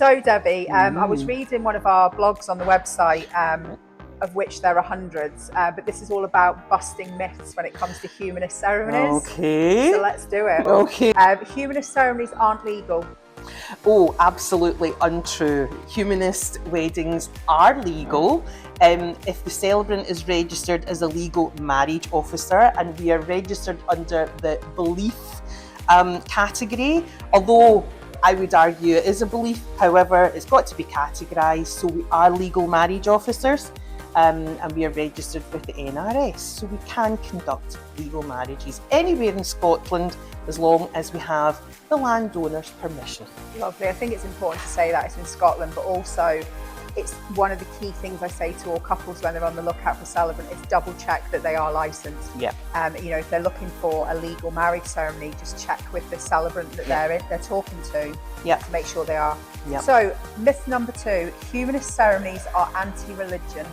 So Debbie, I was reading one of our blogs on the website, of which there are hundreds, but this is all about busting myths when it comes to humanist ceremonies. Okay. So let's do it. Okay. Humanist ceremonies aren't legal. Oh, absolutely untrue. Humanist weddings are legal if the celebrant is registered as a legal marriage officer, and we are registered under the belief category, although I would argue it is a belief. However, it's got to be categorised, so we are legal marriage officers, and we are registered with the NRS, so we can conduct legal marriages anywhere in Scotland as long as we have the landowner's permission. Lovely. I think it's important to say that it's in Scotland, but also it's one of the key things I say to all couples when they're on the lookout for celebrant is double check that they are licensed. Yeah. If they're looking for a legal marriage ceremony, just check with the celebrant that they're talking to to make sure they are. Yeah. So myth number 2, humanist ceremonies are anti-religion.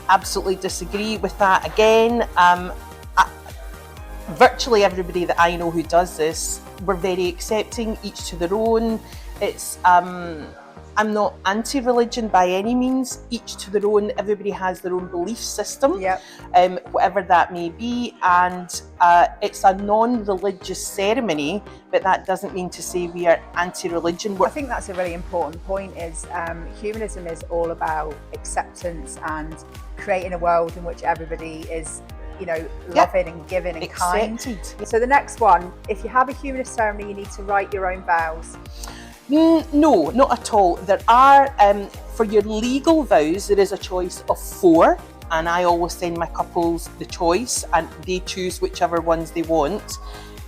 Absolutely disagree with that again. Virtually everybody that I know who does this, we're very accepting, each to their own. It's I'm not anti-religion by any means, each to their own. Everybody has their own belief system, whatever that may be, and it's a non-religious ceremony, but that doesn't mean to say we are anti-religion. I think that's a really important point, is humanism is all about acceptance and creating a world in which everybody is loving and giving and accepted. Kind. So the next one, if you have a humanist ceremony, you need to write your own vows. No, not at all. There are, for your legal vows, there is a choice of 4, and I always send my couples the choice and they choose whichever ones they want.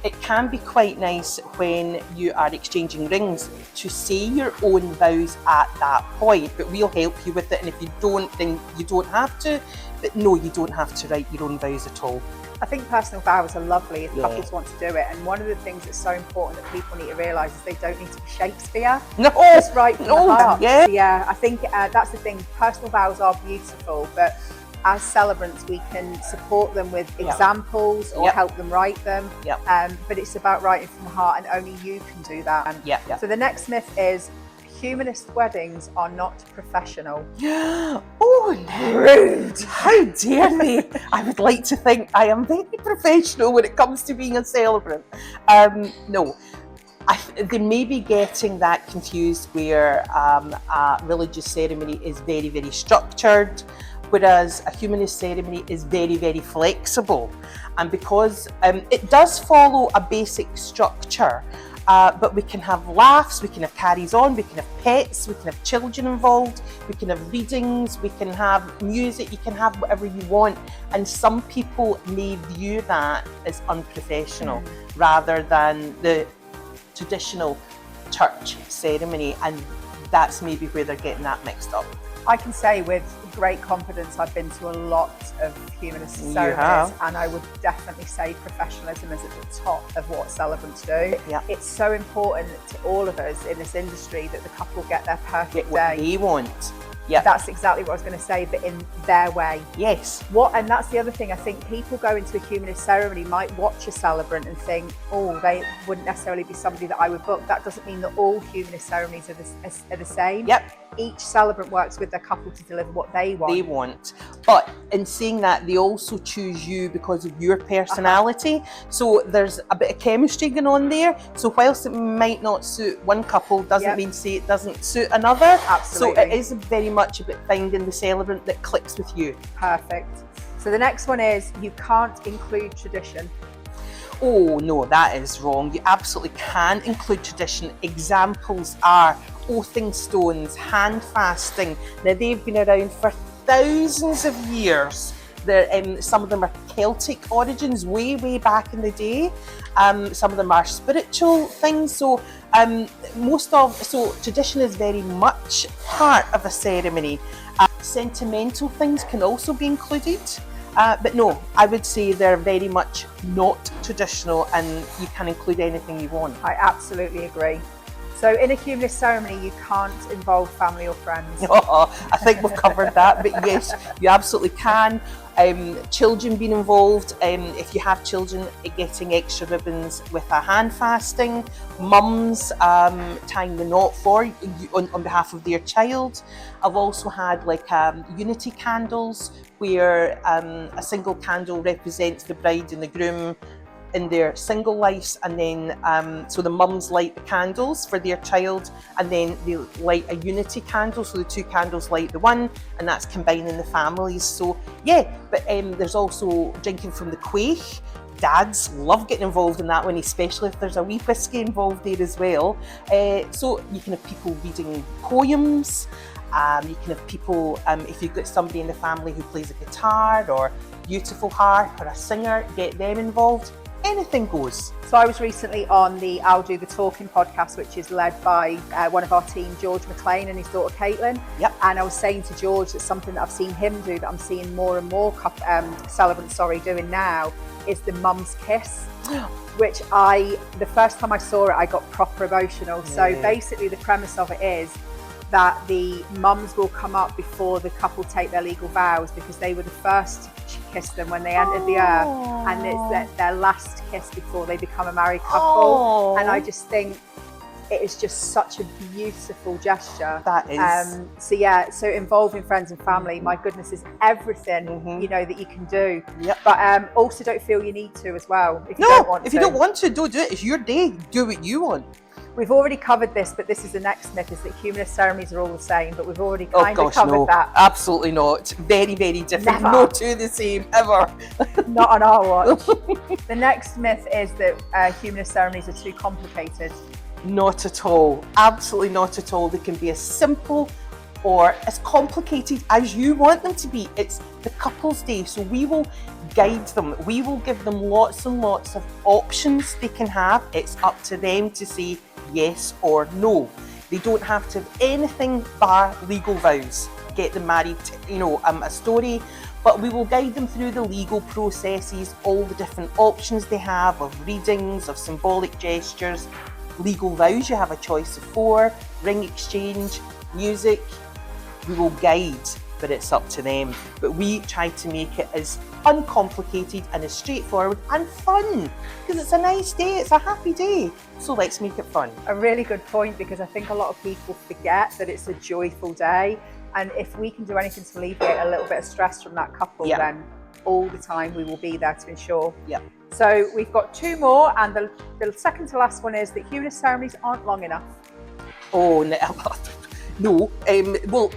It can be quite nice when you are exchanging rings to say your own vows at that point, but we'll help you with it, and if you don't, then you don't have to. But no, you don't have to write your own vows at all. I think personal vows are lovely if couples want to do it, and one of the things that's so important that people need to realise is they don't need to be Shakespeare. No, just right from the heart. Yeah, I think that's the thing. Personal vows are beautiful, but as celebrants, we can support them with examples or help them write them. But it's about writing from the heart, and only you can do that. So the next myth is humanist weddings are not professional. Oh, rude! How dare they? I would like to think I am very professional when it comes to being a celebrant. No. They may be getting that confused where a religious ceremony is very, very structured, whereas a humanist ceremony is very, very flexible. And because it does follow a basic structure, but we can have laughs, we can have carries on, we can have pets, we can have children involved, we can have readings, we can have music, you can have whatever you want. And some people may view that as unprofessional rather than the traditional church ceremony, and that's maybe where they're getting that mixed up. I can say with great confidence I've been to a lot of humanist ceremonies, and I would definitely say professionalism is at the top of what celebrants do. It's so important to all of us in this industry that the couple get their perfect day. What they want. That's exactly what I was going to say, but in their way. Yes. And that's the other thing. I think people go into a humanist ceremony, might watch a celebrant and think, oh, they wouldn't necessarily be somebody that I would book. That doesn't mean that all humanist ceremonies are the same. Each celebrant works with their couple to deliver what they want. But in saying that, they also choose you because of your personality. So there's a bit of chemistry going on there. So whilst it might not suit one couple, doesn't mean to say it doesn't suit another. Absolutely. So it is very much about finding the celebrant that clicks with you. Perfect. So the next one is you can't include tradition. Oh no, that is wrong. You absolutely can include tradition. Examples are oathing stones, hand fasting. Now they've been around for thousands of years. Some of them are Celtic origins, way back in the day. Some of them are spiritual things. So tradition is very much part of a ceremony. Sentimental things can also be included. But no, I would say they're very much not traditional, and you can include anything you want. I absolutely agree. So in a humanist ceremony, you can't involve family or friends. I think we've covered that, but yes, you absolutely can. Children being involved, if you have children, getting extra ribbons with a hand fasting, mums tying the knot for on behalf of their child. I've also had like unity candles where a single candle represents the bride and the groom in their single lives, and then so the mums light the candles for their child, and then they light a unity candle, so the two candles light the one, and that's combining the families. So yeah, but there's also drinking from the quaich. Dads love getting involved in that one, especially if there's a wee whiskey involved there as well. So you can have people reading poems. You can have people, if you've got somebody in the family who plays a guitar or beautiful harp or a singer, get them involved. Anything goes. So I was recently on the I'll Do the Talking podcast, which is led by one of our team, George McLean, and his daughter Caitlin. Yep. And I was saying to George that something that I've seen him do, that I'm seeing more and more celebrants doing now, is the mum's kiss. Which the first time I saw it, I got proper emotional. Yeah. So basically the premise of it is that the mums will come up before the couple take their legal vows, because they were the first to kiss them when they entered the earth, and it's their last kiss before they become a married couple. And I just think it is just such a beautiful gesture. That is. So yeah, so involving friends and family, my goodness, is everything you know that you can do. Yep. But also don't feel you need to as well. If you don't want to. If you don't want to, don't do it. It's your day. Do what you want. We've already covered this, but this is the next myth, is that humanist ceremonies are all the same, but we've already kind of covered that. Absolutely not. Very, very different. Never. No two the same, ever. Not on our watch. The next myth is that humanist ceremonies are too complicated. Not at all. Absolutely not at all. They can be as simple or as complicated as you want them to be. It's the couple's day, so we will guide them. We will give them lots and lots of options they can have. It's up to them to say yes or no. They don't have to have anything bar legal vows. Get them married, a story, but we will guide them through the legal processes, all the different options they have of readings, of symbolic gestures, legal vows. You have a choice of 4, ring exchange, music. We will guide, but it's up to them. But we try to make it as uncomplicated and as straightforward and fun, because it's a nice day, it's a happy day, so let's make it fun. A really good point, because I think a lot of people forget that it's a joyful day, and if we can do anything to alleviate a little bit of stress from that couple, then all the time we will be there to ensure. So we've got 2 more, and the second to last one is that humanist ceremonies aren't long enough. Oh no. Well,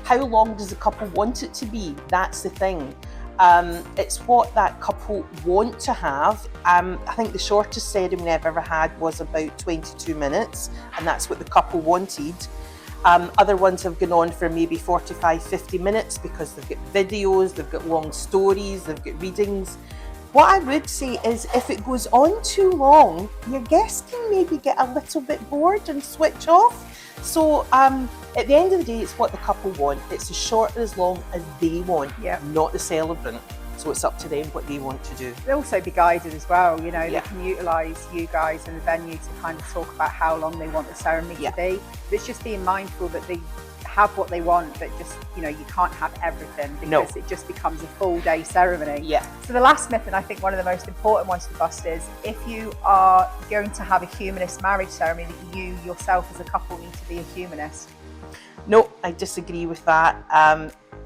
how long does the couple want it to be? That's the thing. It's what that couple want to have. I think the shortest ceremony I've ever had was about 22 minutes, and that's what the couple wanted. Other ones have gone on for maybe 45, 50 minutes because they've got videos, they've got long stories, they've got readings. What I would say is, if it goes on too long, your guests can maybe get a little bit bored and switch off. So at the end of the day, it's what the couple want. It's as short or as long as they want, not the celebrant. So it's up to them what they want to do. They'll also be guided as well, they can utilise you guys and the venue to kind of talk about how long they want the ceremony to be. But it's just being mindful that they have what they want, but just, you can't have everything, because it just becomes a full day ceremony. So the last myth, and I think one of the most important ones to bust, is if you are going to have a humanist marriage ceremony, that you yourself as a couple need to be a humanist. No, I disagree with that.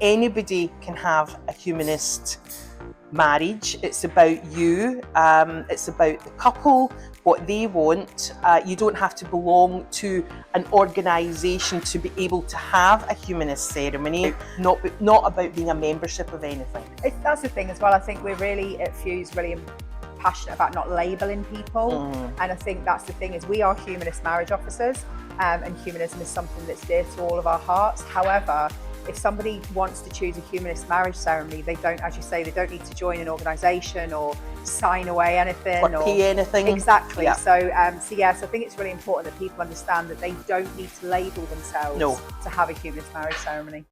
Anybody can have a humanist marriage. It's about you, it's about the couple, what they want. You don't have to belong to an organisation to be able to have a humanist ceremony, not about being a membership of anything. That's the thing as well. I think we're really, at Fuze, really passionate about not labelling people, and I think that's the thing, is we are humanist marriage officers, and humanism is something that's dear to all of our hearts. However, if somebody wants to choose a humanist marriage ceremony, they don't, as you say, they don't need to join an organisation or sign away anything or pay anything. Exactly. So I think it's really important that people understand that they don't need to label themselves to have a humanist marriage ceremony.